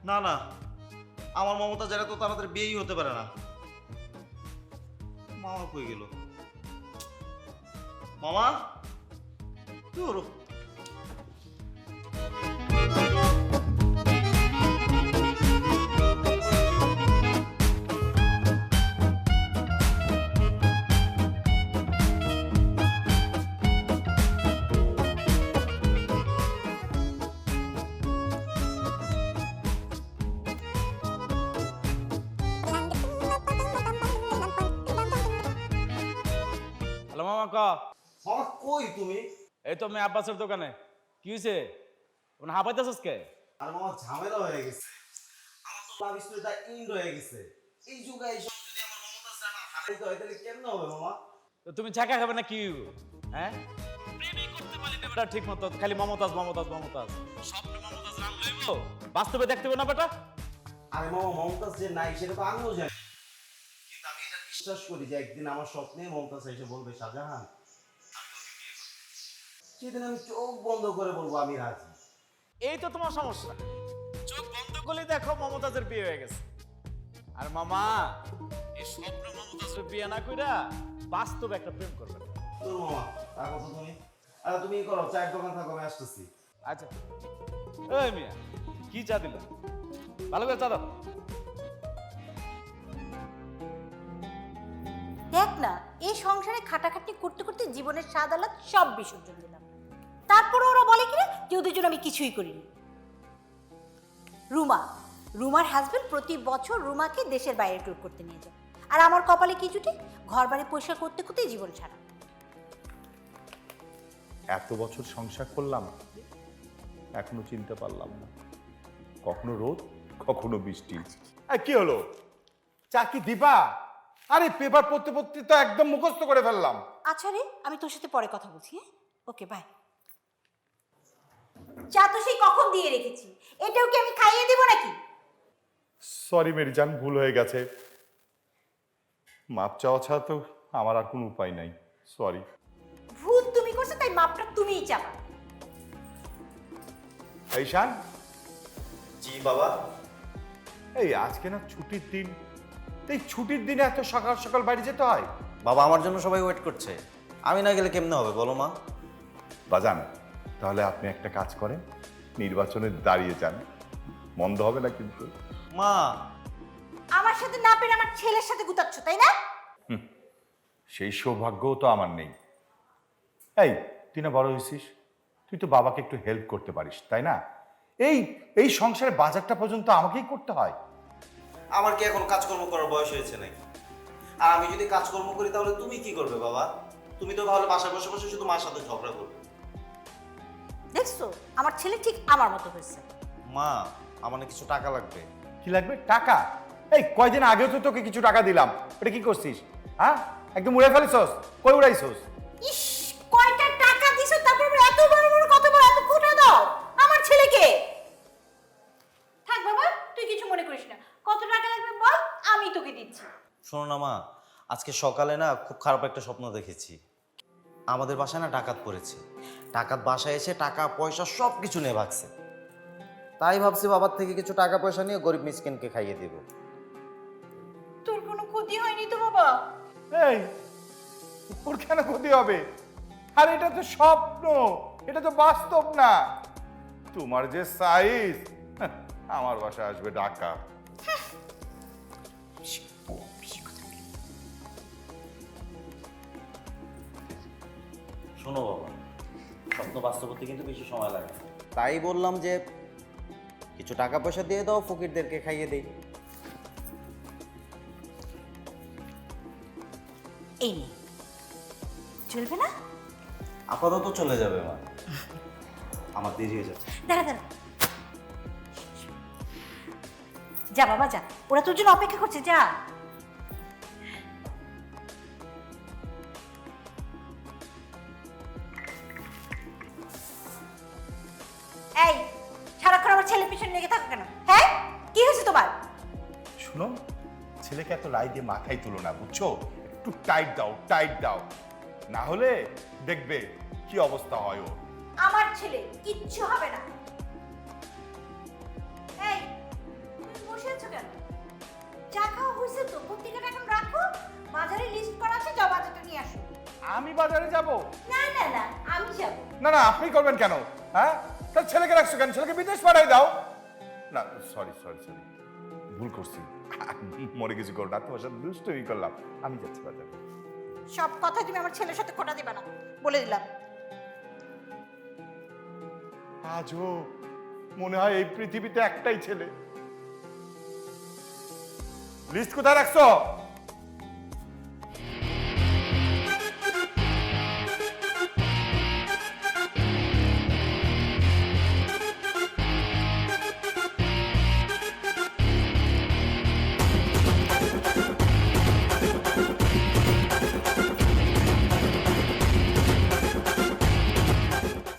না না, আমার মমতা যারা তো তাড়াতাড়ি বিয়েই হতে পারে না। মামা কই গেল? মামা কি হলো? হ্যালো মামা ক। মামা কই তুমি? এই তো আমি আব্বাসের দোকানে। কি হয়েছে? ওখানে হাঁপাইতেছিস কে? আর মামা ঝামেলা হয়ে গেছে। আমার তো লাভ স্টোরিটা ইন্ড হয়ে গেছে। এই যুগে এইসব যদি আমার মমতা জানা হারাইতে হয় তাহলে কেমনে হবে মামা? তো তুমি ছাকা খাবে না কি? হ্যাঁ, প্রেমই করতে পারলি না বেটা ঠিক মতো, খালি মমতাজ মমতাজ মমতাজ। স্বপ্ন মমতাজ নাম লইব, বাস্তবে দেখতে হবে না বেটা। আরে মামা মমতাজ যে নাই সেটা তো আমিও জানি, কিন্তু আমি এটা বিশ্বাস করি যে একদিন আমার স্বপ্নে মমতাজ এসে বলবে শাহজাহান আমি তোকে বিয়ে করতে চাই। সেদিন আমি চোখ বন্ধ করে বলবো আমি রাজি। এই তো তোমার সমস্যা, চোখ বন্ধ করলে দেখো মমতাজের বিয়ে হয়ে গেছে। আর মামা এই স্বপ্ন মমতাজের বিয়ে না কইরা বাস্তবে একটা প্রেম করবে। তোর মামা তার কথা তুমি, আরে তুমি করো, চায়ের দোকান থাকো, আমি আসতেছি। আচ্ছা এই মিয়া, কি চা দিলা? ভালো করে চা দাও। দেখ না, এই সংসারে খাটাখাটনি করতে করতে জীবনের স্বাদ আলাদ সব বিসর্জন দিলাম। তারপরে ওরা বলে কিনা যে ওদের জন্য আমি কিছুই করিনি। রুমার হাজবেন্ড প্রতি বছর রুমাকে দেশের বাইরে ট্যুর করতে নিয়ে যায়, আর আমার কপালে কি জুটে? ঘর বাড়ি পরিষ্কার করতে করতে জীবন ছাড়া। এত বছর সংসার করলাম, এখনো চিনতে পারলাম না, কখনো রোদ কখনো বৃষ্টি। কি হলো, চা কি দিবা? আরে পেপার পড়তে পড়তে তো একদম মুখস্থ করে ফেললাম। আচ্ছা রে, আমি তোর সাথে পরে কথা বলছি। হ্যাঁ, ওকে বাই। চা তো সেই কখন দিয়ে রেখেছি, এটাও কি আমি খাইয়ে দেবো নাকি? সরি মেরিজান, ভুল হয়ে গেছে। মাপ চাওয়া ছাড়া তো আমার আর কোনো উপায় নাই। সরি। ভুল তুমি করছো, তাই মাপটা তুমিই চাপা। এই শান, জি বাবা। এই আজকে না ছুটির দিন, এই ছুটির দিনে এত সকাল সকাল বাড়ি যেতে হয়? বাবা আমার জন্য সবাই ওয়েট করছে, আমি না গেলে কেমনে হবে বলো মা? বাজান, তাহলে আপনি একটা কাজ করেন, নির্বাচনে দাঁড়িয়ে যান, মন্দ হবে না কিন্তু। মা আমার সাথে না পেরে আমার ছেলের সাথে গুতাচ্ছ, তাই না? সেই সৌভাগ্যও তো আমার নেই। এই তুই না বড় হয়েছিস, তুই তো বাবাকে একটু হেল্প করতে পারিস, তাই না? এই এই সংসারের বাজারটা পর্যন্ত আমাকেই করতে হয়। আমার কি এখন কাজকর্ম করার বয়স হয়েছে নাকি? আর আমি যদি কাজকর্ম করি তাহলে তুমি কি করবে বাবা? তুমি তো তাহলে বাসায় বসে বসে শুধু মার সাথে ঝগড়া করবে। দেখছো, আমার ছেলে ঠিক আমার মতো হয়েছে। মা আমার না কিছু টাকা লাগবে। কি লাগবে? টাকা? এই কয়দিন আগেও তো তোকে কিছু টাকা দিলাম, এটা কি করছিস? হ্যাঁ, একদম উড়ে ফেলিছস? কই উড়াইছস? ইস, কয়টা টাকা দিছো, তারপর আবার এত বড় বড় কথা বলে এত খোটা দাও আমার ছেলেকে। থাক বাবা, তুই কিছু মনে করিস না। কত টাকা লাগবে বল, আমি তোকে দিচ্ছি। শোনো না মা, আজকে সকালে না খুব খারাপ একটা স্বপ্ন দেখেছি। আমাদের বাসায় না ডাকাত পড়েছে। ডাকাত বাসায় এসে টাকা পয়সা সব কিছু নিয়ে ভাগছে। তাই ভাবছি বাবার থেকে কিছু টাকা পয়সা নিয়ে গরিব মিসকিনকে খাইয়ে দেব। তোর কোনো ক্ষতি হয়নি তো বাবা? এই ওর কেন ক্ষতি হবে? আর এটা তো স্বপ্ন, এটা তো বাস্তব না। তোমার যে সাইজ, আমার বাসায় আসবে ডাকা। শোনো বাবা, স্বপ্ন বাস্তব হতে কিন্তু বেশি সময় লাগে না। তাই বললাম যে কিছু টাকা পয়সা দিয়ে দাও, ফকিরদেরকে খাইয়ে দেই। এই নে, চলবে না? আপাতত চলে যাবে মা, আমার দেরি হয়ে যাচ্ছে। দাঁড়া দাঁড়া, যা বাবা যা, ওরা তোর জন্য অপেক্ষা করছে, যা। এই সারাক্ষণ আমার ছেলের পিছনে লেগে থাকো কেন? হ্যাঁ, কি হয়েছে তোমার? শুনো, ছেলেকে এত লাই দিয়ে মাথায় তুলো না, বুঝছো? একটু টাইট দাও, টাইট দাও, না হলে দেখবে কি অবস্থা হয় ওর। আমার ছেলে কিচ্ছু হবে না। এই যাব? না না না, আমি যাব। না না, আপনি করবেন কেন? হ্যাঁ, তার ছেলেকে রাখছো কেন? ছেলেকে বিদেশ পাঠাই দাও। না, সরি সরি সরি, ভুল করছি। মরে কিছু করো না, তোমার সাথে দুষ্টুমি করলাম। আমি যাচ্ছি বাজারে। সব কথা তুমি আমার ছেলের সাথে খোটা দিবা না, বলে দিলাম। আজও মনে হয় এই পৃথিবীতে একটাই ছেলে। লিস্ট কোথায় রাখছো?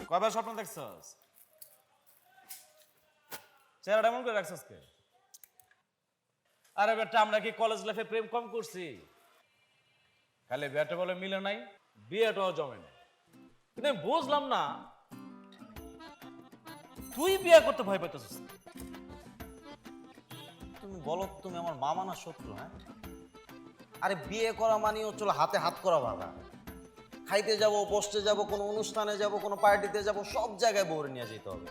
কয়বার স্বপ্ন দেখছস? চেহারাটা এমন করে রাখছস কে? আরে বেটা, আমরা কি কলেজ লাইফে প্রেম কম করছি? খালি বিয়েটা বলে মিলে নাই, বিয়েটাও জমে না। কিন্তু আমি বুঝলাম না, তুই বিয়ে করতে ভয় পাইতেছিস। তুমি বলো, তুমি আমার মামা না শত্রু? হ্যাঁ, আরে বিয়ে করা মানে হচ্ছে হাতে হাত করা বাঁধা। খাইতে যাব, বসতে যাব, কোনো অনুষ্ঠানে যাব, কোনো পার্টিতে যাব, সব জায়গায় বউরে নিয়ে যেতে হবে।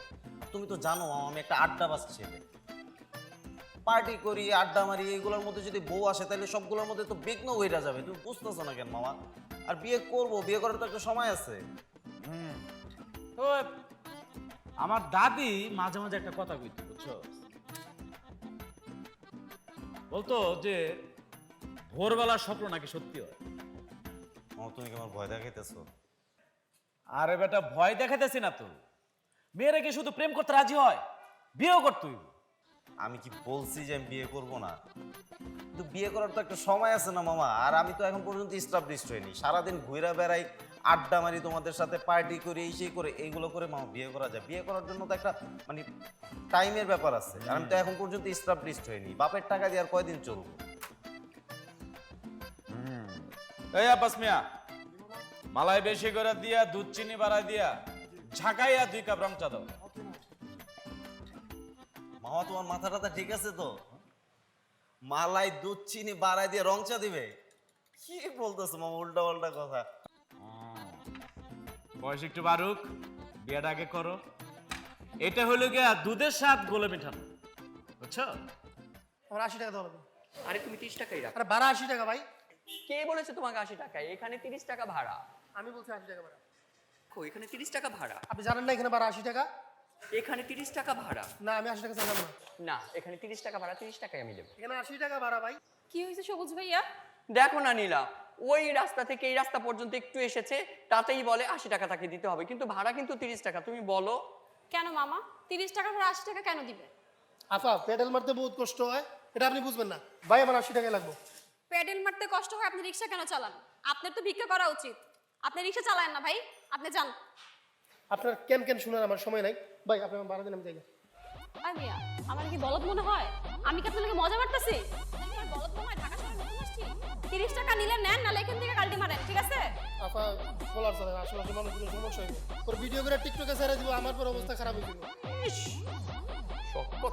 তুমি তো জানো আমি একটা আড্ডাবাজ ছেলে, পার্টি করি, আড্ডা মারি, এগুলোর মধ্যে যদি বউ আসে তাহলে সবগুলোর মধ্যে তো বিঘ্ন হয়ে যাবে। তুমি বুঝতেছো না কেন মামা? আর বিয়ে করব, বিয়ে করার তো একটা সময় আছে। তো আমার দাদি মাঝে মাঝে একটা কথা কইতো, বুঝছো? বলতো যে ভোরবেলার স্বপ্ন নাকি সত্যি হয়। মামা, তুমি কি আমার ভয় দেখাইতেছো? আরে বেটা, ভয় দেখাইতেছি না তো। মেয়েরা কি শুধু প্রেম করতে রাজি হয়? বিয়েও করতে হইব। আমি কি বলছি যে আমি বিয়ে করব না? কিন্তু বিয়ে করার তো একটা সময় আছে না মামা। আর আমি তো এখন পর্যন্ত এস্টাবলিশড হইনি। সারাদিন ঘুরে বেড়াই, আড্ডা মারি, তোমাদের সাথে পার্টি করি, এই সেই করে, এইগুলো করে মামা বিয়ে করা যায়? বিয়ে করার জন্য তো একটা মানে টাইমের ব্যাপার আছে। আর আমি তো এখন পর্যন্ত এস্টাবলিশড হইনি। বাপের টাকা দিয়ে আর কয়দিন চলবো? এই আব্বাস মিয়া, মালাই বেশি করে দিয়া, দুধ চিনি বাড়াই দিয়া, ঝাঁকাইয়া 2 কাপ রং চা দাও। মামা, তোমার মাথা টাথা ঠিক আছে তো? মালাই দুধ চিনি বাড়াই দিয়ে রং চা দিবে? কি বলতেছো মামা, উল্টা পাল্টা কথা। বয়স একটু বাড়ুক, বিয়েটা আগে করো। এটা হলো গিয়া দুধের স্বাদ গোলে মিঠানো, বুঝছো? আমার 80 টাকা দেওয়া লাগবে। আরে তুমি 30 টাকাই রাখো। আরে ভাড়া 80 টাকা ভাই। কে বলেছে তোমাকে 80 টাকা? এখানে 30 টাকা ভাড়া। আমি বলছি 80 টাকা ভাড়া। কো এখানে 30 টাকা ভাড়া? আপনি জানেন না এখানে ভাড়া 80 টাকা? এখানে 30 টাকা ভাড়া। না, আমি 80 টাকা চাইলাম না। না, এখানে 30 টাকা ভাড়া, 30 টাকাই আমি দেবো। এখানে 80 টাকা ভাড়া ভাই। কি হয়েছে সবুজ ভাইয়া? দেখো না নীলা, ওই রাস্তা থেকে এই রাস্তা পর্যন্ত একটু এসেছে, তাতেই বলে 80 টাকা তাকে দিতে হবে, কিন্তু ভাড়া কিন্তু 30 টাকা। তুমি বলো। কেন মামা 30 টাকা করে 80 টাকা কেন দিবে? আপা, পেডেল মারতে বহুত কষ্ট হয়, এটা আপনি বুঝবেন না ভাই। আমার 80 টাকা লাগবে। পেডেল মারতে কষ্ট হয়, আপনি রিকশা কেন চালান? আপনার তো ভিক্ষা করা উচিত। আপনি রিকশা চালান না ভাই, আপনি যান। আপনার কেন কেন শুনার আমার সময় নাই ভাই। আপনি আমার ভাড়া দেন, আমি যাই। আর মিয়া, আমার কি বলদ মনে হয়? আমি কি আপনাকে মজা মারতেছি? আমি কি বলদ মনে হয়? ঢাকা শহরে নতুন আসছি। 30 টাকা নিলে নেন, নালে এখান থেকে কালটি মারেন, ঠিক আছে? আপা বলার চলে না, আশেপাশে মানুষগুলো সমস্যা হইবে। ওর ভিডিও করে টিকটকে ছেড়ে দিব, আমার পর অবস্থা খারাপ হয়ে যাবে। শক্কর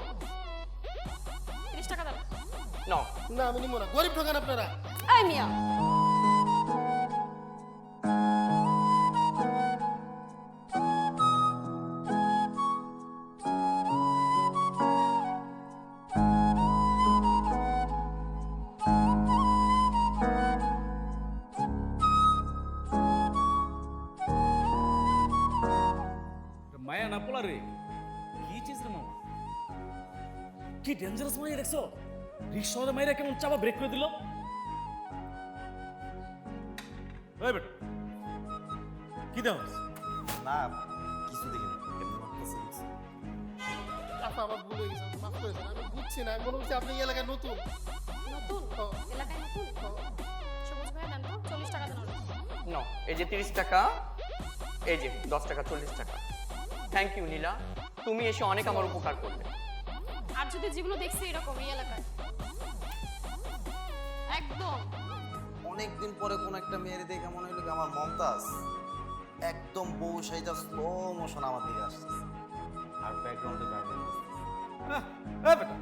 30 টাকা দেন। নাও। না, আমি নিব না। গরিব ঠকান আপনারা। এই মিয়া, মায়া না পোলা রে, কি চিজ রে মামা? কি ডেঞ্জারাস মাইয়া দেখছো? রিক্সাওয়ালা মাইরা কেমন চাপা ব্রেক করে দিল। ওই বেটা, কি দাও? না, কিছু দেখিনি। কেমন লাগতেছে দেখছি। আপা, আমার ভুল হয়ে গেছে, মাফ করে দেন। আমি বুঝছি না, আমি মনে হচ্ছে আপনি এই এলাকায় নতুন। নতুন ও। এলাকায় নতুন। সবুজ ভাই দেন তো 40 টাকা দেন ওরে। নাও, এই যে 30 টাকা, এই যে 10 টাকা, 40 টাকা। থ্যাংক ইউ নীলা, তুমি এসে অনেক আমার উপকার করলে। আর যদি যেগুলো দেখছি এরকম এই এলাকায় একদম অনেকদিন পরে কোন একটা মেয়ের দেখে মনে হইলো কি আমার মমতাজ একদম বউ সাইজা স্লো মোশন আমার দিকে আসতেছে। আর ব্যাকগ্রাউন্ডে গান এই বেটা,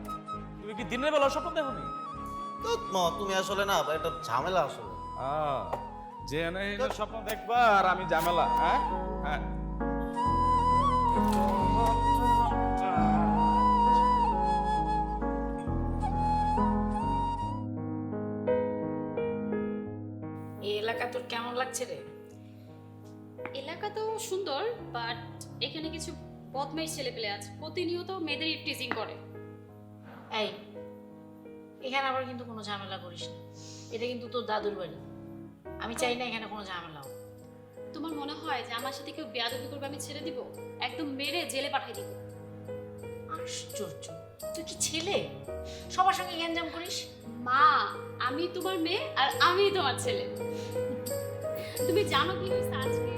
তুমি কি দিনের বেলা স্বপ্ন দেখো নি? তো তুমি আসলে না এটা ঝামেলা আসলে। যে এনে স্বপ্ন দেখবা আর আমি ঝামেলা, হ্যাঁ হ্যাঁ। এই এলাকা তোর কেমন লাগছে রে? এলাকা তো সুন্দর, বাট এখানে কিছু বদমাইশ ছেলেপেলে আছে, প্রতিনিয়ত মেয়েদের টিজিং করে। এই এখানে আবার কিন্তু কোনো ঝামেলা করিস না, এটা কিন্তু তোর দাদুর বাড়ি। আমি চাই না এখানে কোনো ঝামেলা হোক। তোমার মনে হয় যে আমার সাথে কেউ বেয়াদবি করবে আমি ছেড়ে দিব? একদম মেরে জেলে পাঠিয়ে দিব। আশ্চর্য, তুই কি ছেলে সবার সঙ্গে গ্যাঞ্জাম করিস? মা, আমি তোমার মেয়ে আর আমি তোমার ছেলে। তুমি জানো কি হয়েছে আজকে?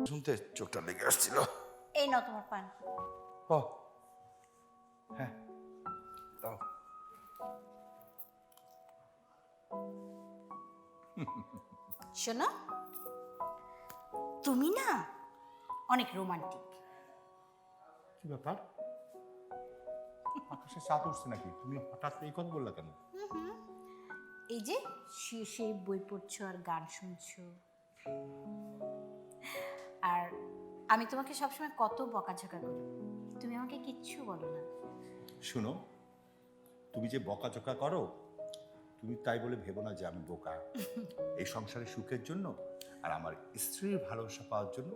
শুনতে চোখটা লেগে আসছিল। এই নাও তোমার পান। ও হ্যাঁ দাও। শোনো, তুমি না অনেক রোমান্টিক। কি ব্যাপার, আকাশে চাঁদ উঠছে নাকি? তুমি হঠাৎ এই কথা বললা কেন? এই যে শুয়ে শুয়ে বই পড়ছো আর গান শুনছো, আর আমি তোমাকে সবসময় কত বকাঝকা করি, তুমি আমাকে কিচ্ছু বলো না। শুনো, তুমি যে বকাঝকা করো, তুমি তাই বলে ভেবো না যে আমি বোকা। এই সংসারের সুখের জন্য আর আমার স্ত্রীর ভালোবাসা পাওয়ার জন্য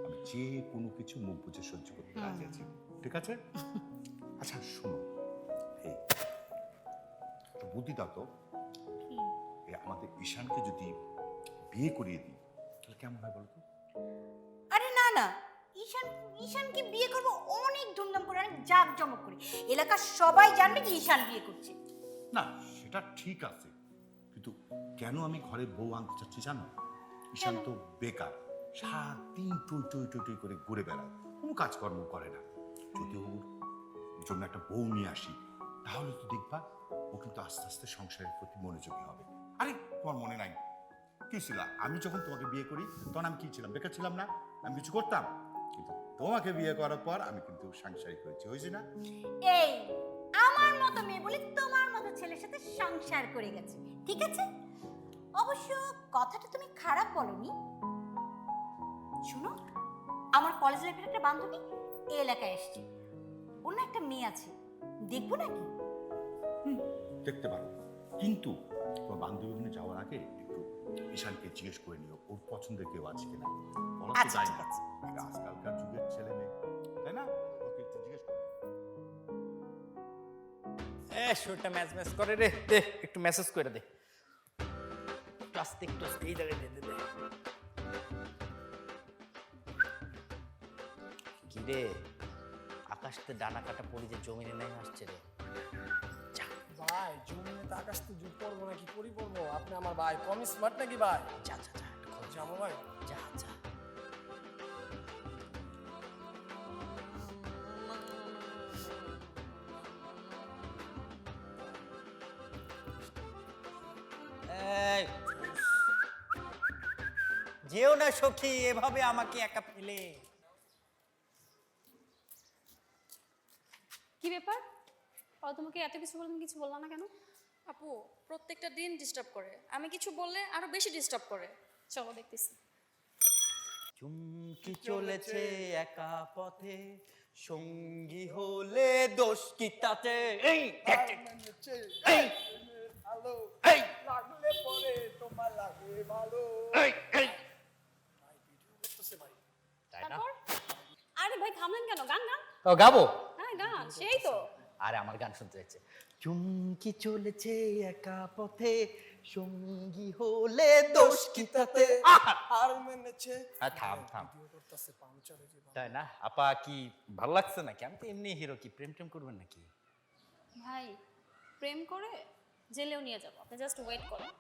আমি যে কোনো কিছু মুখ বুঝে সহ্য করতে রাজি আছি, ঠিক আছে? আচ্ছা শোনো, এই একটা বুদ্ধি দাও তো, এই আমাদের ঈশানকে যদি বিয়ে করিয়ে দিই তাহলে কেমন হয় বলো তো? আরে না না, ঈশানকে বিয়ে করবো অনেক ধুমধাম করে, অনেক জাঁকজমক করে, এলাকার সবাই জানবে যে ঈশান বিয়ে করছে। না সেটা ঠিক আছে, কিন্তু কেন আমি ঘরে বউ আনতে চাচ্ছি জানো? ঈশান তো বেকার, সারাদিন টুই টুই টুই টুই করে ঘুরে বেড়ায়, কোনো কাজকর্ম করে না। যদি ওর জন্য একটা বউ নিয়ে আসি তাহলে তো দেখবা ও কিন্তু আস্তে আস্তে সংসারের প্রতি মনোযোগী হবে। আরে তোমার মনে নাই কি ছিল, আমি যখন তোমাকে বিয়ে করি তখন আমি কি ছিলাম? বেকার ছিলাম না, আমি কিছু করতাম। কিন্তু তোমাকে বিয়ে করার পর আমি কিন্তু সাংসারিক হয়েছি না? এই আমার মতো মেয়ে বলে তোমার মতো ছেলের সাথে সংসার করে গেছে, ঠিক আছে? অবশ্য কথাটা তুমি খারাপ বলনি। শুনো, আমার কলেজ লাইফের একটা বান্ধবী এই এলাকায় এসছে, ওর না একটা মেয়ে আছে, দেখবো নাকি? দেখতে পারো, কিন্তু তোমার বান্ধবী ওখানে যাওয়ার আগে একটু ঈশানকে জিজ্ঞেস করে নিও ওর পছন্দের কেউ আছে কিনা। বলা তো আচ্ছা, যায় ঠিক না, আছে। আজকালকার যুগের ছেলে মেয়ে, তাই না? ওকে একটু জিজ্ঞেস করে নিও। শরীরটা ম্যাচ ম্যাচ করে রে, দে একটু মেসেজ করে দে, একটু আস্তে এই জায়গায় দে দে। কি রে, আকাশতে ডানা কাটা পড়ি যে জমিনে নাই আসছে রে। ভাই জমিনে তো আকাশ তো যুগ পড়বো নাকি পরি পড়বো? আপনি আমার ভাই কম স্মার্ট নাকি ভাই? যা যা যা একটু খোঁজ যাবো ভাই। যা যা। যেও না সখী এভাবে আমাকে একা ফেলে। কি ব্যাপার? ও তোমাকে এত কিছু বললাম, কিছু বললা না কেন? আপু প্রত্যেকটা দিন ডিস্টার্ব করে, আমি কিছু বললে আরো বেশি ডিস্টার্ব করে। চলো দেখতেছি। চুমকি চলেছে একা পথে, সঙ্গী হলে দোষ কি তাতে? এই এই হ্যালো এই লাগলে পরে তোমার লাগে ভালো। এই এই করতেছে ভাই। তাই না? তারপর? আরে ভাই থামলেন কেন? গান গান। ও গাবো? হ্যাঁ গান, সেই তো। আরে আমার গান শুনতে হচ্ছে। চুমকি চলেছে একা পথে, সঙ্গী হলে দোষ কি তাতে? আর মেনেছে থাম থাম। ভিডিও করতেছে পাঞ্চারে যে তাই না? আপা কি ভালো লাগছে নাকি? আমি তো এমনি হিরো, কি প্রেম টেম করবেন নাকি? ভাই প্রেম করে জেলেও নিয়ে যাবো, আপনি জাস্ট ওয়েট করুন।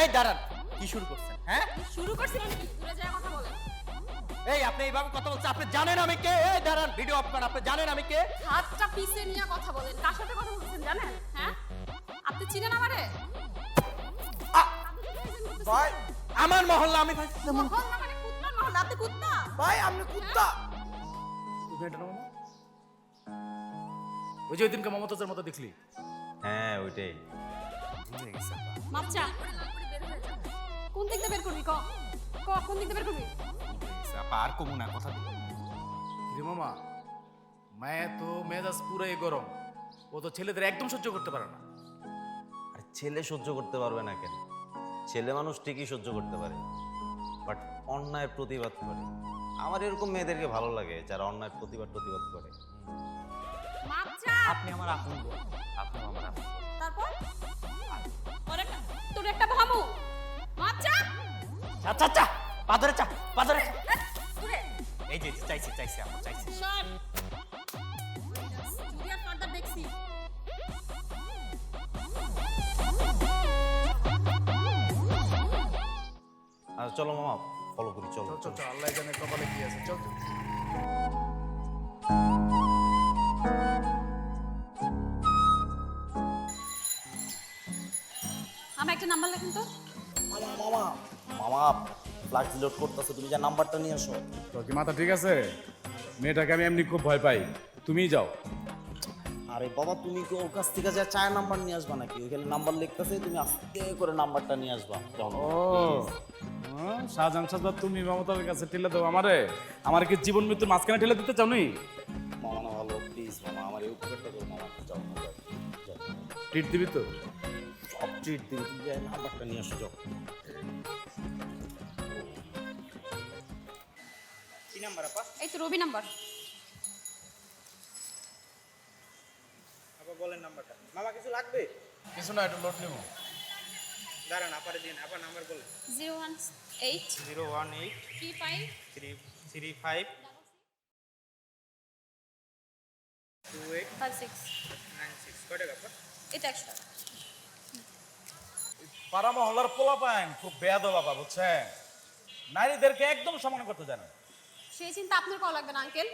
এই দাঁড়ান, কি শুরু করছেন? হ্যাঁ, শুরু করছি মানে কি? দূরে যায় কথা বলেন। এই আপনি এইভাবে কথা বলছেন, আপনি জানেন আমি কে? এই দাঁড়ান, ভিডিও অফ করেন, আপনি জানেন আমি কে? হাতটা পিছে নিয়ে কথা বলেন। কার সাথে কথা বলছেন জানেন? হ্যাঁ, আপনি চিনেন আমারে? ভাই আমার মহল্লা, আমি ভাই মহল্লা মানে কুত্তার মহল্লা, আপনি কুত্তা? ভাই আমি কুত্তা। ওই যে ওই দিনকে মমতাজের মতো দেখলি, হ্যাঁ ওইটাই। মাপচা কোন দিক দিয়ে বের করবি? ক ক কোন দিক দিয়ে বের করবি? আর কমু না কথা বল। রে মামা, মায়ে তো মেজাজ পুরাই গরম, ও তো ছেলেদের একদম সহ্য করতে পারে না। আর ছেলে সহ্য করতে পারবে না কেন? ছেলে মানুষ ঠিকই সহ্য করতে পারে, বাট অন্যায়ের প্রতিবাদ করে। আমার এরকম মেয়েদেরকে ভালো লাগে যারা অন্যায়ের প্রতিবাদ করে। মাপচা আপনি আমার আপন বোন, আপনি আমার আপন বোন। তারপর তোর একটা ভামু মাপচা আচ্ছা আচ্ছা, পাদরে চা, পাদরে চা। দূরে এই যে চাইছে আমার চাইছে। সর জুরিয়ার ফার্দার দেখছি। আর চলো মামা, ফলো করি, চলো চল চল চল, আল্লাহ জানে কপালে কি আছে, চল চল। আমি একটা নাম্বার লেখেন তো। মামা মামা ফ্লাক্স লোড করতেছে, তুমি যা নাম্বারটা নিয়ে আসো। তোর কি মাথা ঠিক আছে? মেয়েটাকে আমি এমনি খুব ভয় পাই, তুমিই যাও। আরে বাবা, তুমি কি ওর কাছ থেকে যা চায় নাম্বার নিয়ে আসবা নাকি? ওইখানে নাম্বার লিখতেছে, তুমি আস্তে করে নাম্বারটা নিয়ে আসবা। শাহজাহান সাজবা, তুমি মমতার কাছে ঠেলে দাও আমারে? আমার কি জীবন মৃত্যুর মাঝখানে ঠেলে দিতে চাও নি? মামা না ভালো, প্লিজ মামা, আমার এই উপকারটা করো মামা, যাও যাও, যাও। ট্রিট দিবি তো? সব ট্রিট দিন, তুমি যা নাম্বারটা নিয়ে আসো, যাও। কি নাম্বার আপা? এই তো রবি নাম্বার। আপা বলেন নাম্বারটা। মামা কিছু লাগবে? কিছু না, একটু লোড নিব। দাঁড়ান, আপারে দিন, আপা নাম্বার বলেন। 018 018 35 335 28 56 96। কয় টাকা আপা? এটা 100 টাকা। পাড়া মহল্লার পোলা পায়ন খুব বেয়াদব বাবা, বুঝছেন? নারীদেরকে একদম সমান করতে জানে। সেই চিন্তা আপনার করা লাগবে না আঙ্কেল,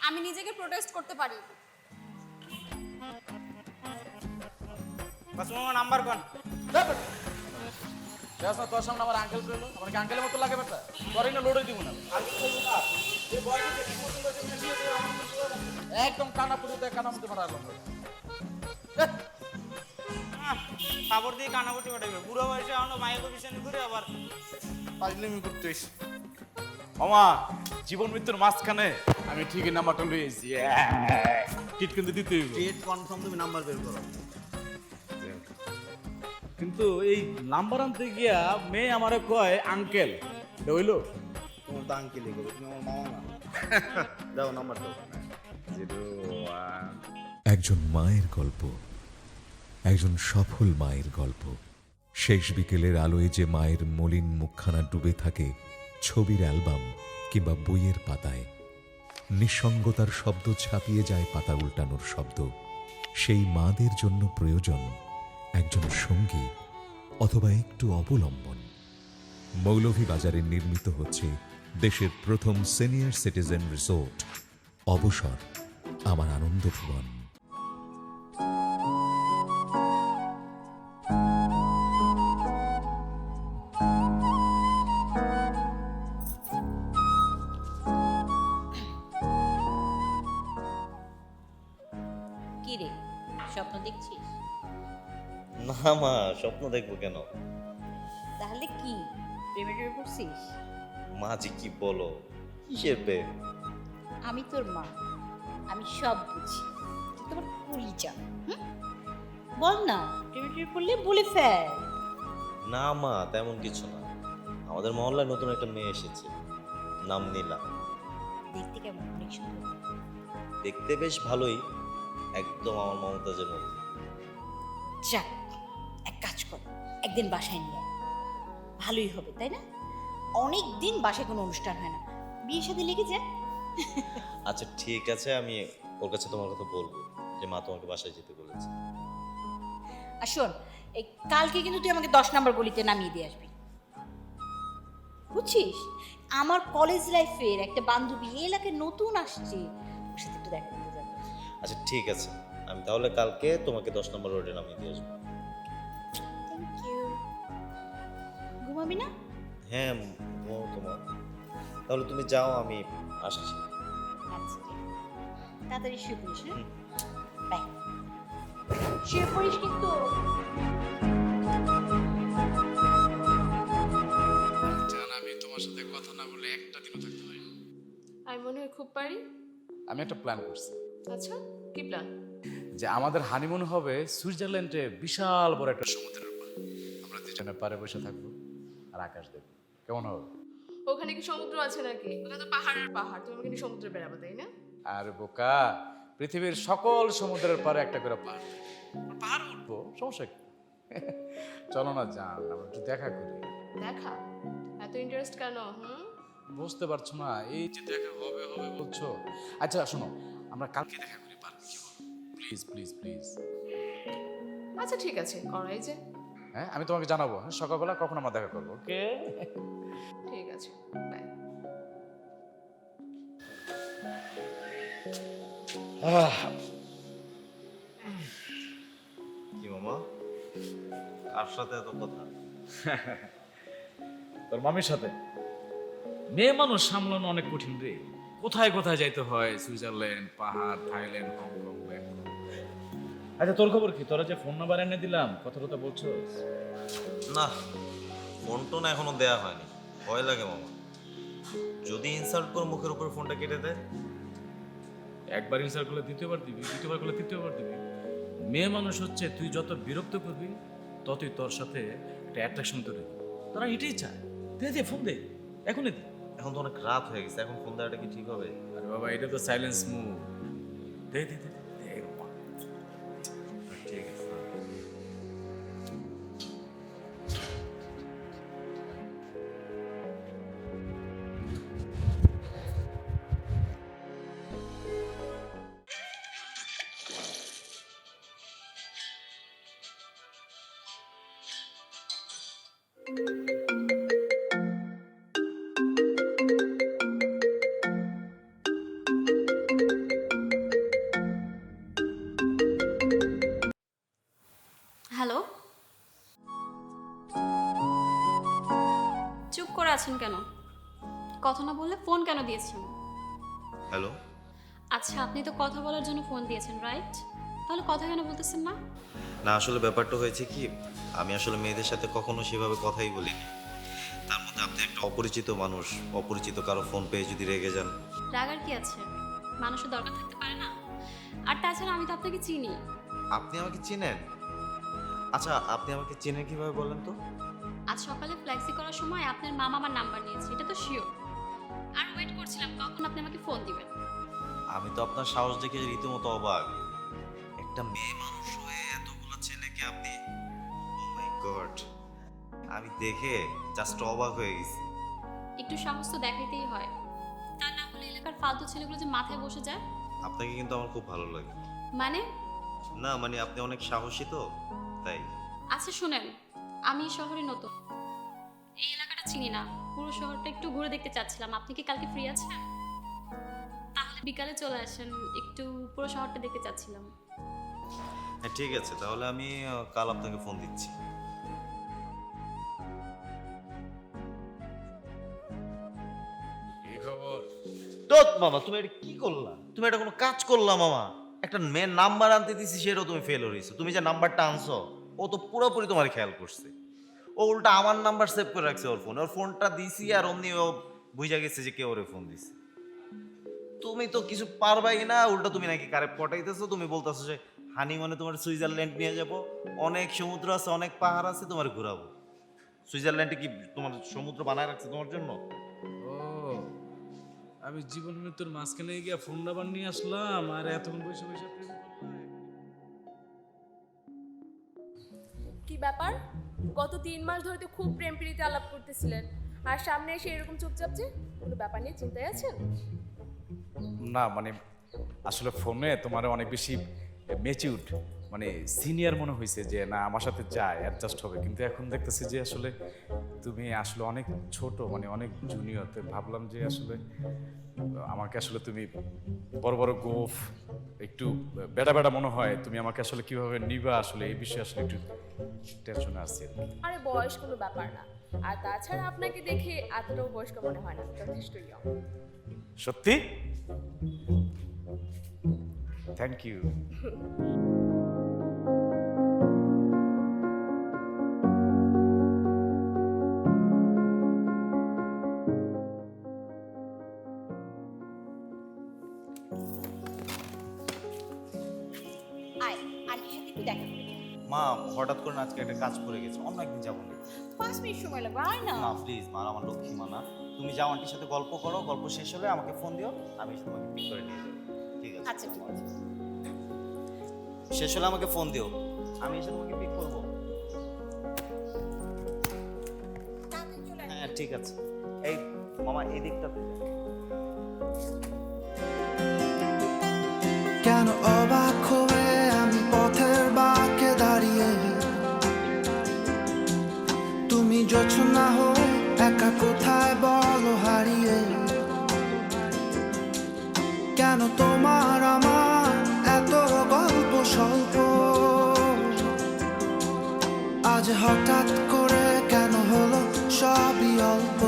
আমি নিজেকে প্রোটেস্ট করতে পারি। বাস মামা নাম্বার কোন? দেখছ না, তোর সামনে আমার আঙ্কেল পেলো, আমার কি আঙ্কেলের মতো লাগে বেটা? করে না লোডই দিব না, একদম কানা পুরোতে কানা মতো মারা গেল। খবর দিয়ে কানাকুটি পাঠাবে। বুড়ো বয়সে আমরা মায়ের পিছনে ঘুরে আবার পাজলামি করতে এসে। মামা, জীবন মৃত্যুর মাঝখানে আমি ঠিকই নাম্বারটা লইয়েছি। টিট কিন্তু দিতে হইব। ট্রিট কনফার্ম, তুমি নাম্বার বের করো। কিন্তু এই নাম্বার আনতে গিয়া মেয়ে আমারে কয় আঙ্কেল, এটা হইলো? তোমার তো আঙ্কেলই করো, তুমি আমার মামা না। দাও নাম্বার দাও। একজন মায়ের গল্প, একজন সফল মায়ের গল্প। শেষ বিকেলের আলোয় যে মায়ের মলিন মুখখানা ডুবে থাকে ছবির অ্যালবাম কিংবা বইয়ের পাতায়, নিঃসঙ্গতার শব্দ ছাপিয়ে যায় পাতা উল্টানোর শব্দ। সেই মাদের জন্য প্রয়োজন একজন সঙ্গী অথবা একটু অবলম্বন। মৌলভীবাজারে নির্মিত হচ্ছে দেশের প্রথম সিনিয়র সিটিজেন রিসোর্ট অবসর, আমার আনন্দ ভুবন। কি রে, স্বপ্ন দেখছিস? না মা, স্বপ্ন দেখবো কেন? তাহলে কি প্রেমে টেমে পড়ছিস? মা জি কি বলো, কিসের প্রেম? আমি তোর মা, আমি সব বুঝি। তুই তোমার কলিজা। বল না, প্রেমে টেমে পড়লে বলে ফেল। না মা, তেমন কিছু না। আমাদের মহল্লায় নতুন একটা মেয়ে এসেছে, নাম নীলা। দেখতে কেমন? অনেক সুন্দর। দেখতে বেশ ভালোই, একদম আমার মমতাজের মতো। যাক, এক কাজ কর, একদিন বাসায় নিয়ে আয়। ভালোই হবে, তাই না? অনেক দিন বাসায় কোনো অনুষ্ঠান হয় না, বিয়ের সাথে লেগে যায়। আচ্ছা ঠিক আছে, আমি ওর কাছে তোমার কথা বলবো যে মা তোমাকে বাসায় যেতে বলেছে। আর শোন, এই কালকে কিন্তু তুই আমাকে 10 নম্বর গলিতে নামিয়ে দিয়ে আসবি, বুঝছিস? আমার কলেজ লাইফের একটা বান্ধবী এই এলাকায় নতুন আসছে, ওর সাথে একটু দেখা করতে যাবো। আচ্ছা ঠিক আছে, আমি তাহলে কালকে তোমাকে 10 নম্বর রোডে নামিয়ে দিয়ে আসবো। Thank you. ঘুমাবি না? হ্যাঁ ঘুমাও তোমার, তাহলে তুমি যাও, আমি আসছি। আচ্ছা ঠিক আছে। তাড়াতাড়ি শুয়ে পড়িস, হ্যাঁ? বাই। শুয়ে পড়িস কিন্তু। জান, আমি তোমার সাথে কথা না বলে একটা দিনও থাকতে পারি না। আমি মনে হয় খুব পারি। আমি একটা প্ল্যান করছি আচ্ছা, কি প্ল্যান? যে আমাদের হানিমুন হবে সুইজারল্যান্ডে, বিশাল বড় একটা সমুদ্রের পার। আমরা দুজনে পারে বসে থাকবো আর আকাশ দেখবো, কেমন হবে? ওখানে কি সমুদ্র আছে নাকি? ওখানে তো পাহাড়ের পাহাড়, তুমি আমাকে সমুদ্রে বেড়াবো, তাই না? আর বোকা, পৃথিবীর সকল সমুদ্রের পারে একটা করে পাহাড় থাকে। আমরা পাহাড়ে উঠবো, সমস্যা কি? চলো না জান, আমরা একটু দেখা করি। দেখা? এত ইন্টারেস্ট কেন? বুঝতে পারছো না, এই যে দেখা হবে হবে বলছো। আচ্ছা শোনো, আমরা কালকে দেখা করি, পারবে কি বলো? Please please please. আচ্ছা ঠিক আছে, করাই যে। হ্যাঁ, আমি তোমাকে জানাবো, হ্যাঁ, সকালবেলা কখন আমরা দেখা করবো, ওকে? ঠিক আছে, বাই। কি মামা, কার সাথে এত কথা? তোর মামির সাথে। মেয়ে মানুষ সামলানো অনেক কঠিন রে, কোথায় কোথায় যাইতে হয়, সুইজারল্যান্ড, পাহাড়, থাইল্যান্ড, হংকং, ব্যাংকক। আচ্ছা তোর খবর কি? তোরা যে ফোন নাম্বার এনে দিলাম, কথা কথা বলছো? না, ফোন টোন এখনো দেয়া হয়নি, ভয় লাগে মামা। যদি ইনসাল্ট করে মুখের উপর ফোনটা কেটে দেয়? একবার ইনসাল্ট করলে দ্বিতীয়বার দিবি, দ্বিতীয়বার করলে তৃতীয়বার দিবি। মেয়ে মানুষ হচ্ছে, তুই যত বিরক্ত করবি ততই তোর সাথে একটা অ্যাট্রাকশন তৈরি হবে। তারা এটাই চায়। দে দে, ফোন দে, এখনই দে। এখন তো অনেক রাত হয়ে গেছে, এখন ফোন দেওয়াটা কি ঠিক হবে? আরে বাবা, এটা তো সাইলেন্স মুভ। দে দে দে দে, বাবা। ঠিক আছে। হ্যালো, চুপ করে আছেন কেন? কথা না বললে ফোন কেন দিয়েছেন? হ্যালো। আচ্ছা, আপনি তো কথা বলার জন্য ফোন দিয়েছেন, রাইট? তাহলে কথা কেন বলতেছেন না? না, আসলে ব্যাপারটা হয়েছে কি, আমি আসলে মেয়েদের সাথে কখনো সেভাবে কথাই বলিনি। তার মধ্যে আপনি একটা অপরিচিত মানুষ, অপরিচিত কারো ফোন পেয়ে যদি রেগে যান। রাগার কি আছে? মানুষের দরকার থাকতে পারে না? আর তাছাড়া আমি তো আপনাকে চিনি। আপনি আমাকে চিনেন? আচ্ছা, আপনি আমাকে চেনেন কিভাবে বলেন তো? আজ সকালে ফ্লেক্সি করার সময় আপনার মামা আমার নাম্বার নিয়েছে, এটা তো শিওর। আর ওয়েট করছিলাম কখন আপনি আমাকে ফোন দিবেন। আমি তো আপনার সাহস দেখে রীতিমতো অবাক। একটা মেয়ে মানুষ হয়ে এতগুলো ছেলেকে আপনি, ও মাই গড, আমি দেখে জাস্ট অবাক হয়ে গেছি। একটু সাহস তো দেখাইতেই হয়, তা না হলে এলাকার ফালতু ছেলেগুলো যে মাথায় বসে যায়। আপনাকে কিন্তু আমার খুব ভালো লাগে। মানে? না মানে আপনি অনেক সাহসী তো, তাই। আচ্ছা শুনেন, আমি এই শহরে নতুন, এই এলাকাটা চিনি না, পুরো শহরটা একটু ঘুরে দেখতে চাচ্ছিলাম। আপনি কি কালকে ফ্রি আছেন? তাহলে বিকালে চলে আসেন, একটু পুরো শহরটা দেখতে চাচ্ছিলাম। হ্যাঁ ঠিক আছে, তাহলে আমি কাল আপনাকে ফোন দিচ্ছি। কি খবর? তোত মামা, তুমি এটা কি করলা? তুমি এটা কোনো কাজ করলা মামা? একটা মেয়ের নাম্বার আনতে দিছি, সেটাও তুমি ফেল হয়েছো। তুমি যে নাম্বারটা আনছো, ও তো পুরোপুরি তোমার খেয়াল করছে। ও উল্টা আমার নাম্বার সেভ করে রাখছে ওর ফোনে। ওর ফোনটা দিছি আর অমনি ও বুঝা গেছে যে কে ওরে ফোন দিছে। তুমি তো কিছু পারবাই না, উল্টা তুমি নাকি কারে পটাইতেছো। তুমি বলতেছো যে হানি মানে তোমার সুইজারল্যান্ড নিয়ে যাব, অনেক সমুদ্র আছে, অনেক পাহাড় আছে, তোমার ঘুরাবো। সুইজারল্যান্ডে কি তোমার সমুদ্র বানায় রাখছে তোমার জন্য? ও, আমি জীবন মৃত্যুর মাঝখানে গিয়ে ফোন নাম্বার নিয়ে আসলাম আর এতক্ষণ বসে বসে প্রেম করলাম। কি ব্যাপার? গত 3 মাস ধরে তো খুব প্রেম প্রীতি আলাপ করতেছিলেন, আর সামনে এসে এরকম চুপচাপ যে? কোনো ব্যাপার নিয়ে চিন্তায় আছেন? না মানে আসলে ফোনে তোমার অনেক বেশি ম্যাচিউরড, মানে সিনিয়র মনে হয়েছে যে না আমার সাথে যায় অ্যাডজাস্ট হবে, কিন্তু এখন দেখতেছি যে আসলে তুমি আসলে অনেক ছোট, মানে অনেক জুনিয়র। তো ভাবলাম যে আসলে আমাকে আসলে তুমি বড় বড় গোফ একটু বেটা বেটা মনে হয়, তুমি আমাকে আসলে কিভাবে নিবা আসলে এই বিষয়ে আসলে একটু টেনশনে আছি আর কি। আরে বয়স কোনো ব্যাপার না, আর তাছাড়া আপনাকে দেখে এতটাও বয়স্ক মনে হয় না, যথেষ্ট ইয়ং। সত্যি? Thank you. আয় আন্টির সাথে একটু দেখা করে নে। মা হঠাৎ করে না আজকে একটা কাজ পড়ে গেছে, অন্য একদিন যাবো না। 5 মিনিট সময় লাগবে, আয় না। মা প্লিজ, মা আমার লক্ষ্মী মা না, তুমি যাও আন্টির সাথে গল্প করো, গল্প শেষ হলে আমাকে ফোন দিও, আমি এসে তোমাকে পিক করে নিয়ে যাবো। ঠিক আছে? আচ্ছা ঠিক আছে। শেষ হলে আমাকে ফোন দিও, আমি এসে তোমাকে পিক করবো। তাড়াতাড়ি চলে আয়। হ্যাঁ ঠিক আছে। এই মামা এই দিকটাতে যাও। কেন অবাক হয়ে আমি পথের বাঁকে দাঁড়িয়ে, তুমি জোছনা হয়ে একা কোথায় বলো হারিয়ে। কেন তোমার আমার এত গল্প স্বল্প, আজ হঠাৎ করে কেন হলো সবই অল্প।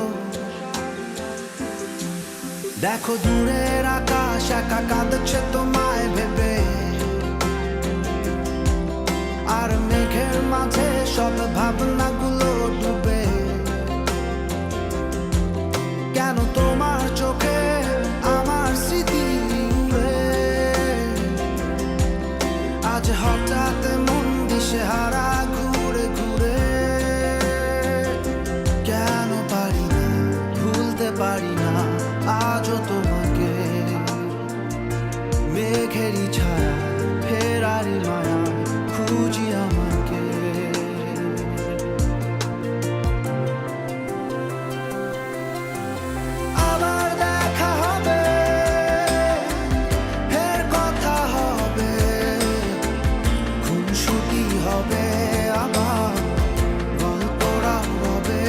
দেখো দূরের আকাশ একা কাঁদছে তোমায় ভেবে, আর মেঘের মাঝে সব ভাবনাগুলো ডুবে। কেন তোমার চোখে আমার স্মৃতি উড়ে, আজ হঠাৎ মন দিশেহারা ঘুরে ঘুরে। কেন পারি না ভুলতে পারি না আজও তোমাকে, মেঘেরই ছায়া ফেরারি মায়া খুঁজি আমাকে। আবার দেখা হবে, ফের কথা হবে, খুনসুটি হবে, আবার গল্পরা হবে।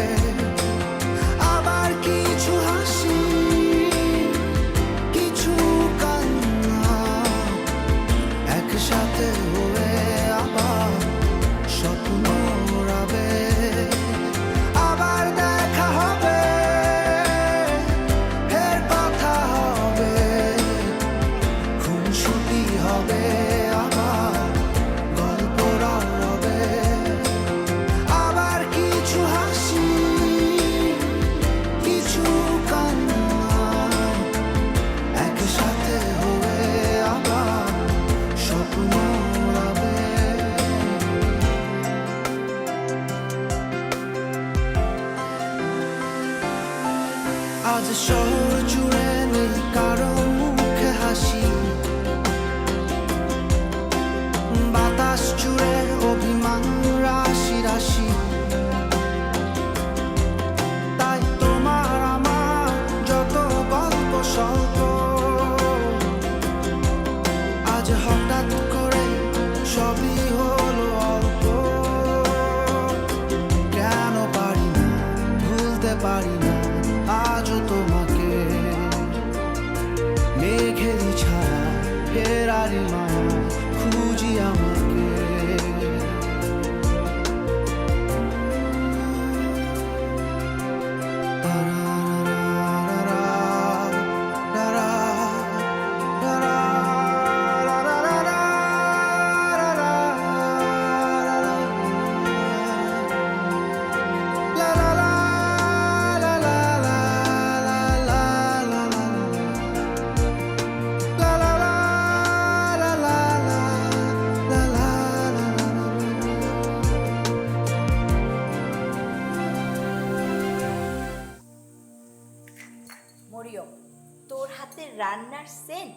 আবার কিছু হাসি, কিছু কান্না, একসাথে হয়ে আবার স্বপ্ন উড়াবে। আবার দেখা হবে, ফের কথা হবে, খুনসুটি হবে, আবার গল্পরা হবে। আবার কিছু হাসি, কিছু কান্না, একসাথে হয়ে আবার স্বপ্ন উড়াবে। আজ শহর জুড়ে নেই কারো মুখে হাসি, বাতাস জুড়ে অভিমান রাশি রাশি। তাই তোমার আমার যত গল্প স্বল্প, আজ হঠাৎ করে সবই হলো অল্প। কেন পারি না ভুলতে পারি না আজও তোমাকে, মেঘেরই ছায়া ফেরারি মায়া খুঁজি আমাকে। মরিয়ম, তোর হাতের রান্নার সেন্ট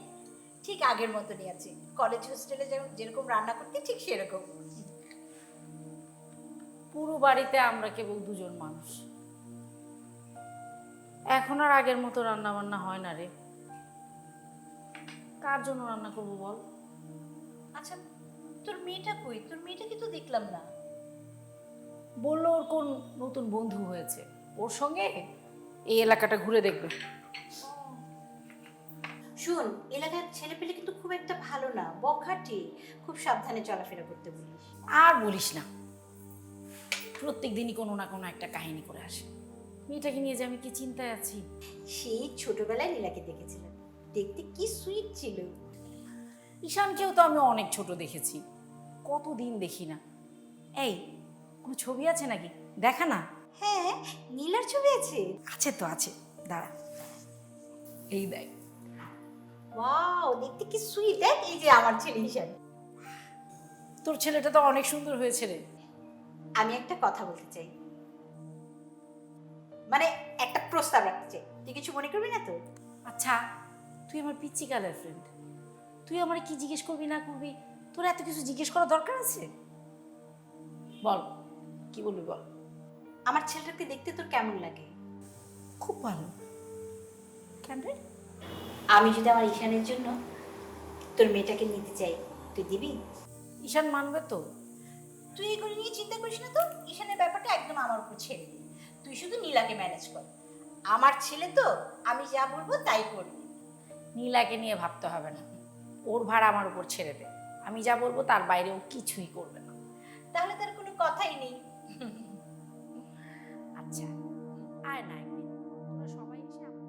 ঠিক আগের মতনই আছে। কলেজ হোস্টেলে যেরকম রান্না করতে ঠিক সেরকম। পুরো বাড়িতে আমরা কেবল দুজন মানুষ, এখন আর আগের মতো রান্না বান্না হয় না রে। কার জন্য রান্না করবো বল? আচ্ছা তোর মেয়েটা কই? তোর মেয়েটাকে তো দেখলাম না। বললো ওর কোন নতুন বন্ধু হয়েছে, ওর সঙ্গে এই এলাকাটা ঘুরে দেখবে। শুন, এলাকার ছেলেপেলে কিন্তু খুব একটা ভালো না, বখাটে। খুব সাবধানে চলাফেরা করতে বলিস। আর বলিস না, প্রত্যেক দিনই কোনো না কোনো একটা কাহিনী করে আসে। মেয়েটাকে নিয়ে যে আমি কি চিন্তায় আছি। সেই ছোটবেলায় নীলাকে দেখেছিলাম, দেখতে কি সুইট ছিল। ঈশানকেও তো আমি অনেক ছোট দেখেছি, কতদিন দেখি না। এই কোনো ছবি আছে নাকি? দেখা না। হ্যাঁ, নীলার ছবি আছে। আছে তো আছে, দাঁড়া এই দেখ। ওয়াও, দেখতে কি সুইট। দেখ, এই যে আমার ছেলে ঈশান। তোর ছেলেটা তো অনেক সুন্দর হয়েছে রে। আমি একটা কথা বলতে চাই, মানে একটা প্রস্তাব রাখতে চাই। তুই কিছু মনে করবি না তো? আচ্ছা, তুই আমার পিচ্চি কালের ফ্রেন্ড, তুই আমার কি জিজ্ঞেস করবি না করবি, তোর এত কিছু জিজ্ঞেস করা দরকার আছে? বল, কি বলবি বল। আমার ছেলেটাকে দেখতে তোর কেমন লাগে? খুব ভালো। কেন রে? আমি যদি আমার ঈশানের জন্য তোর মেয়েটাকে নিতে চাই, তুই দিবি? ঈশান মানবে তো? তুই এগুলো নিয়ে চিন্তা করিস না তো। ঈশানের ব্যাপারটা একদম আমার উপর ছেড়ে দে। তুই শুধু নীলাকে ম্যানেজ কর। আমার ছেলে তো, আমি যা বলবো তাই করবি। নীলাকে নিয়ে ভাবতে হবে না, ওর ভাড়া আমার উপর ছেড়ে দে। আমি যা বলবো তার বাইরে ও কিছুই করবে না। তাহলে তার কোনো কথাই নেই। আচ্ছা, আয় না একদিন, তোরা সবাই এসে আমার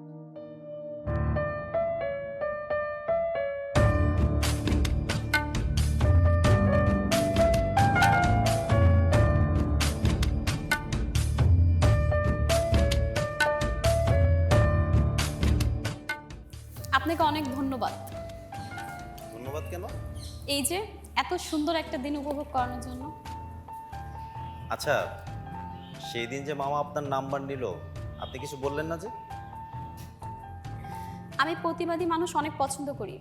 আপনাকে অনেক ধন্যবাদ। ধন্যবাদ কেন? এই যে এত সুন্দর একটা দিন উপভোগ করানোর জন্য। আচ্ছা, সেই দিন যে মামা আপনার নাম্বার নিল, আপনি কিছু বললেন না যে? আমি প্রতিবাদী মানুষ অনেক পছন্দ করি।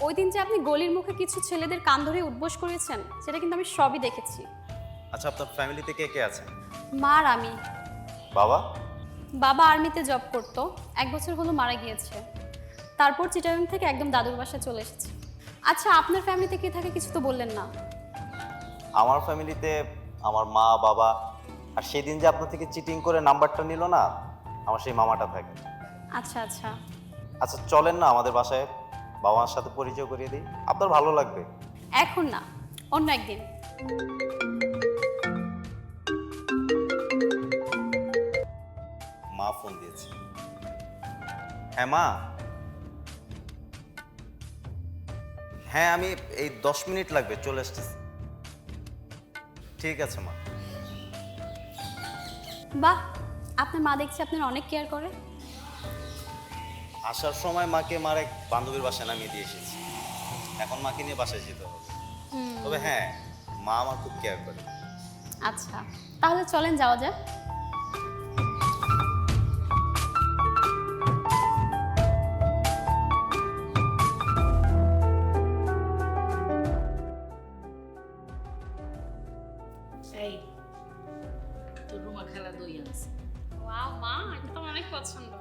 ওই দিন যে আপনি গলির মুখে কিছু ছেলেদের কান ধরে উদ্বোস করেছেন, সেটা কিন্তু আমি সবই দেখেছি। আচ্ছা, আপনার ফ্যামিলিতে কে কে আছেন? মা আর আমি। বাবা? বাবা আর্মিতে জব করতো, 1 বছর হলো মারা গিয়েছে। তারপর চিটাগাং থেকে একদম দাদুর বাসায় চলে এসেছে। আচ্ছা, আপনার ফ্যামিলিতে কে থাকে কিছু তো বললেন না। আমার ফ্যামিলিতে আমার মা, বাবা, আর সেই দিন যে আপনার থেকে চিটিং করে নাম্বারটা নিল না, আমার সেই মামাটা থাকে। আচ্ছা আচ্ছা। আচ্ছা, চলেন না আমাদের বাসায়, বাবা মার সাথে পরিচয় করিয়ে দিই, আপনার ভালো লাগবে। এখন না, অন্য একদিন। মা ফোন দিয়েছে। হ্যাঁ মা। হ্যাঁ, আমি এই 10 মিনিট লাগবে, চলে আসতেছি। ঠিক আছে মা। বাহ, আপনার মা দেখছি আপনার অনেক কেয়ার করে। আসার সময় মাকে মার এক বান্ধবীর বাসায় নামিয়ে দিয়ে এসেছি, এখন মাকে নিয়ে বাসায় যেতে হবে। তবে হ্যাঁ, মা আমার খুব কেয়ার করে। আচ্ছা, তাহলে চলেন যাওয়া যাক। এই তোর রুমা খেলা দই আনছে। ওয়াও মা, এটা তো অনেক পছন্দ।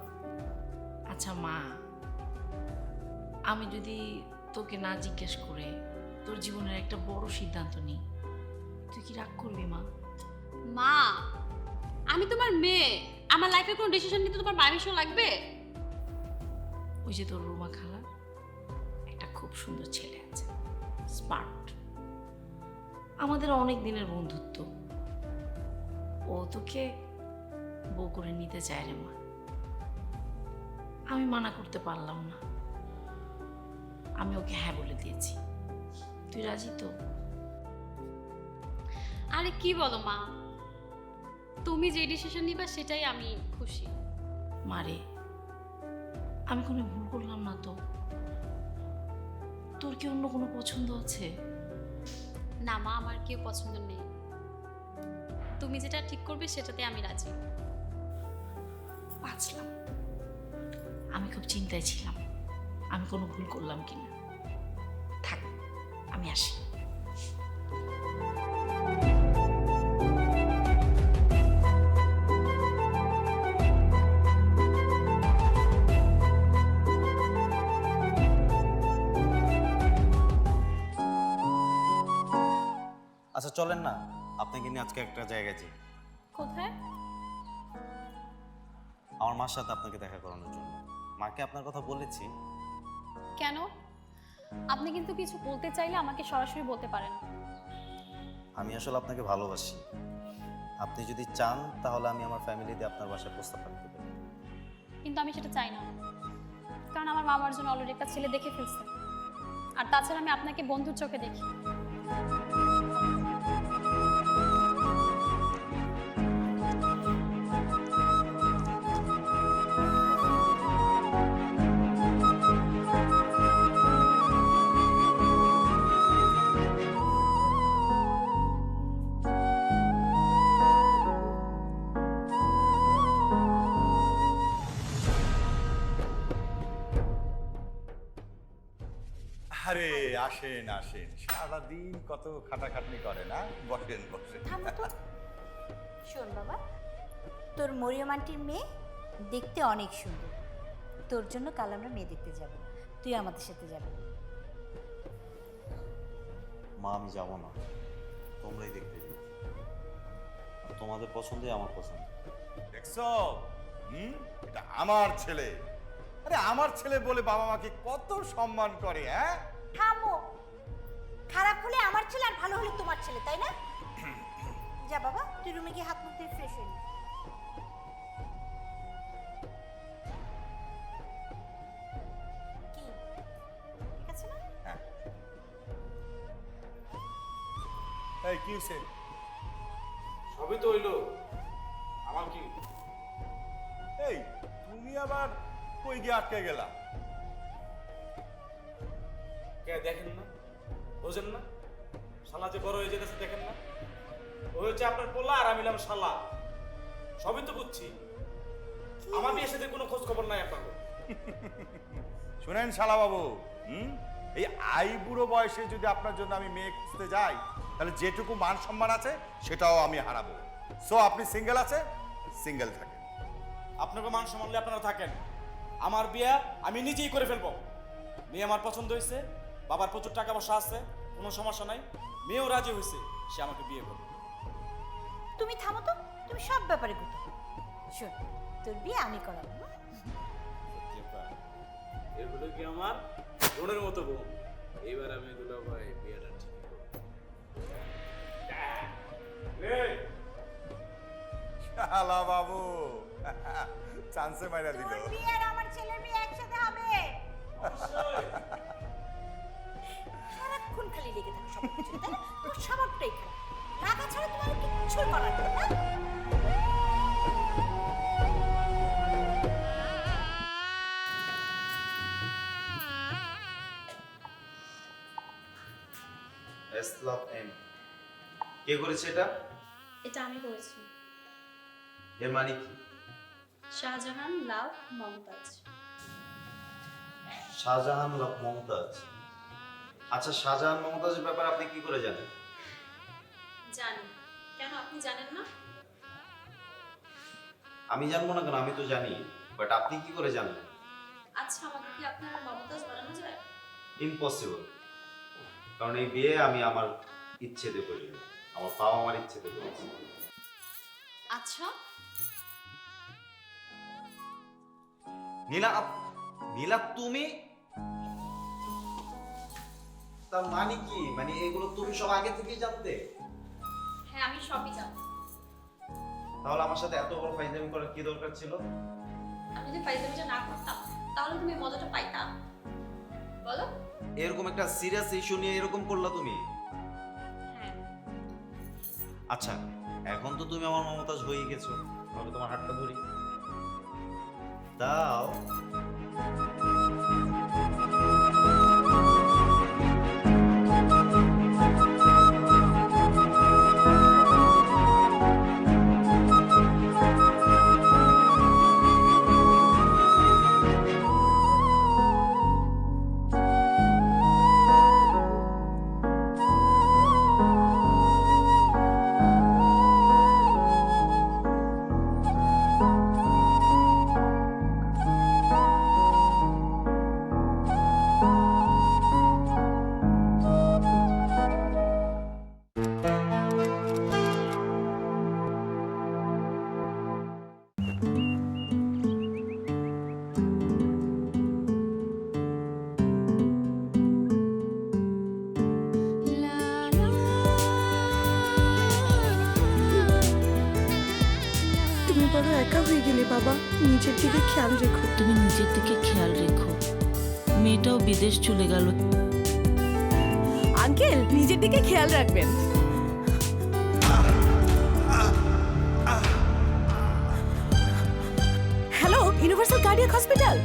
আচ্ছা মা, আমি যদি তোকে না জিজ্ঞেস করে তোর জীবনের একটা বড় সিদ্ধান্ত নিই, তুই কি রাগ করবি মা? মা, আমি তোমার মেয়ে, আমার লাইফে কোনো ডিসিশন নিতে তোমার পারমিশন লাগবে? ওই যে তোর রুমা খালা, একটা খুব সুন্দর ছেলে আছে, স্মার্ট, আমাদের অনেক দিনের বন্ধুত্ব। ও তোকে বউ করে নিতে চায় রে মা। আমি মানা করতে পারলাম না, আমি ওকে হ্যাঁ বলে দিয়েছি। তুই রাজি তো? আরে কি বলো মা, তুমি যে ডিসিশন নিবা সেটাই আমি খুশি। মারে, আমি কোনো ভুল করলাম না তো? তোর কি অন্য কোনো পছন্দ আছে? না মা, আমার কেউ পছন্দ নেই। তুমি যেটা ঠিক করবে সেটাতে আমি রাজি। বাঁচলাম। আমি খুব চিন্তায় ছিলাম আমি কোনো ভুল করলাম কিনা। থাক, আমি আসি। চলেন না আপনাকে নিয়ে আজকে একটা জায়গায় যাই, কোথায়? আমার মার সাথে আপনাকে দেখা করানোর জন্য। মাকে আপনার কথা বলেছি। কেন? আপনি কিন্তু কিছু বলতে চাইলে আমাকে সরাসরি বলতে পারেন। আমি আসলে আপনাকে ভালোবাসি। আপনি যদি চান তাহলে আমি আমার ফ্যামিলি দিয়ে আপনার বাসায় প্রস্তাব রাখতে পারি। কিন্তু আমি সেটা চাই না, কারণ আমার মা আমার জন্য অলরেডি একটা ছেলে দেখে ফেলছে। আর তাছাড়া আমি আপনাকে বন্ধুর চোখে দেখি। আরে আসেন আসেন, সারাদিন কত খাটাখাটনি করে না, বসেন বসেন। থামো তো। শোন বাবা, তোর মরিয়ম আন্টির মেয়ে দেখতে অনেক সুন্দর। তোর জন্য কাল আমরা মেয়ে দেখতে যাব, তুই আমাদের সাথে যাবি। মা আমি যাব না, তোমরাই দেখতে যাও। তোমাদের পছন্দই আমার পছন্দ। দেখছো, এটা আমার ছেলে। আরে আমার ছেলে বলে বাবা মাকে কত সম্মান করে। হ্যাঁ থামো, খারাপ হলে আমার ছেলে আর ভালো হলে তোমার ছেলে, তাই না? যা বাবা, তুই রুমে গিয়ে হাত মুখ ধুয়ে ফ্রেশ হয়ে নে। কি ঠিক আছে না? হ্যাঁ। এই কি হয়েছে? সবই তো হইলো, আমার কি? এই তুমি আবার কই গিয়ে আটকে গেলা? কে দেখেন না, বোঝেন না? শালা যে বড় হয়ে যেতেছে দেখেন না? ও হচ্ছে আপনার পোলা আর আমি হলাম শালা। সবই তো বুঝছি, আমার বিয়ের সাথে কোনো খোঁজ খবর নাই আপনার। শুনেন শালা বাবু, এই বুড়ো বয়সে যদি আপনার জন্য আমি মেয়ে খুঁজতে যাই, তাহলে যেটুকু মান সম্মান আছে সেটাও আমি হারাবো। সো আপনি সিঙ্গেল আছে, সিঙ্গেল থাকেন। আপনাকে মান সম্মানলে আপনারা থাকেন, আমার বিয়ে আমি নিজেই করে ফেলবো। মেয়ে আমার পছন্দ হয়েছে, বাবার প্রচুর টাকা পয়সা আছে, কোনো সমস্যা নাই। মেয়েও রাজি হয়েছে, সে আমাকে বিয়ে করবে। তুমি থামো তো, তুমি সব ব্যাপারে গুতো। শোন, তোর বিয়ে আমি করাবো। এগুলো কি আমার বোনের মতো বোন। এইবার আমি দুলা ভাই বিয়েটা ঠিক করব। শালা বাবু চান্সে মাইরা দিল। তোর বিয়ে আর আমার ছেলের বিয়ে একসাথে হবে। সারাক্ষণ খালি লেগে থাকো সব কিছু, তাই না? তোর স্বভাবটাই খারাপ। রাগা ছাড়া তোমার কিচ্ছু করার নেই, না? কে করেছে এটা? এটা আমি করেছি। এর মানে কি? শাহজাহান লাভ মমতাজ। শাহজাহান লাভ মমতাজ। আচ্ছা, শাহজাহান মমতাজের ব্যাপারে আপনি কি করে জানেন? জানি। কেন আপনি জানেন না? আমি জানবো না কেন, আমি তো জানি, বাট আপনি কি করে জানেন? আচ্ছা, আমাকে কি আপনার মমতাজ বানানো যায়? ইম্পসিবল, কারণ এই বিয়ে আমি আমার ইচ্ছেতে করিনি, আমার বাবা আমার ইচ্ছেতে করেছি। আচ্ছা, নীলা, নীলা তুমি, তার মানে কি? মানে এগুলো তুমি সব আগে থেকেই জানতে? হ্যাঁ আমি সবই জানি। তাহলে আমার সাথে এত বড় ফাইজলামি করার কি দরকার ছিল? আমি যদি ফাইজলামিটা না করতাম তাহলে তুমি মজাটা পাইতাম? বলো। এরকম একটা সিরিয়াস ইস্যু নিয়ে এরকম করলা তুমি? হ্যাঁ। আচ্ছা, এখন তো তুমি আমার মমতাজ হয়ে গেছো, তাহলে তোমার হাতটা ধরি, দাও। খেয়াল রেখো। তুমি নিজের দিকে খেয়াল রেখো, মেয়েটাও বিদেশ চলে গেল। আঙ্কেল নিজের দিকে খেয়াল রাখবেন। Hello, universal cardiac hospital.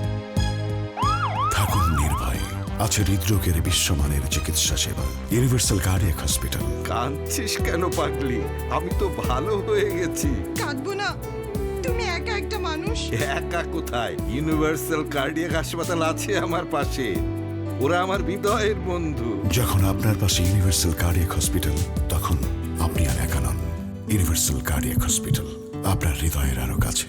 থাকুন নির্ভয়, আছে হৃদরোগের বিশ্বমানের চিকিৎসা সেবা। Universal cardiac hospital. কাঁদছিস কেন পাগলি? আমি তো ভালো হয়ে গেছি। কাঁদবো না, তুমি একা একটা মানুষ। একা কোথায়? ইউনিভার্সাল কার্ডিয়াক হাসপাতাল আছে আমার পাশে। ওরা আমার হৃদয়ের বন্ধু। যখন আপনার পাশে ইউনিভার্সাল কার্ডিয়াক হসপিটাল, তখন আপনি আর একা নন। ইউনিভার্সাল কার্ডিয়াক হসপিটাল, আপনার হৃদয়ের আরো কাছে।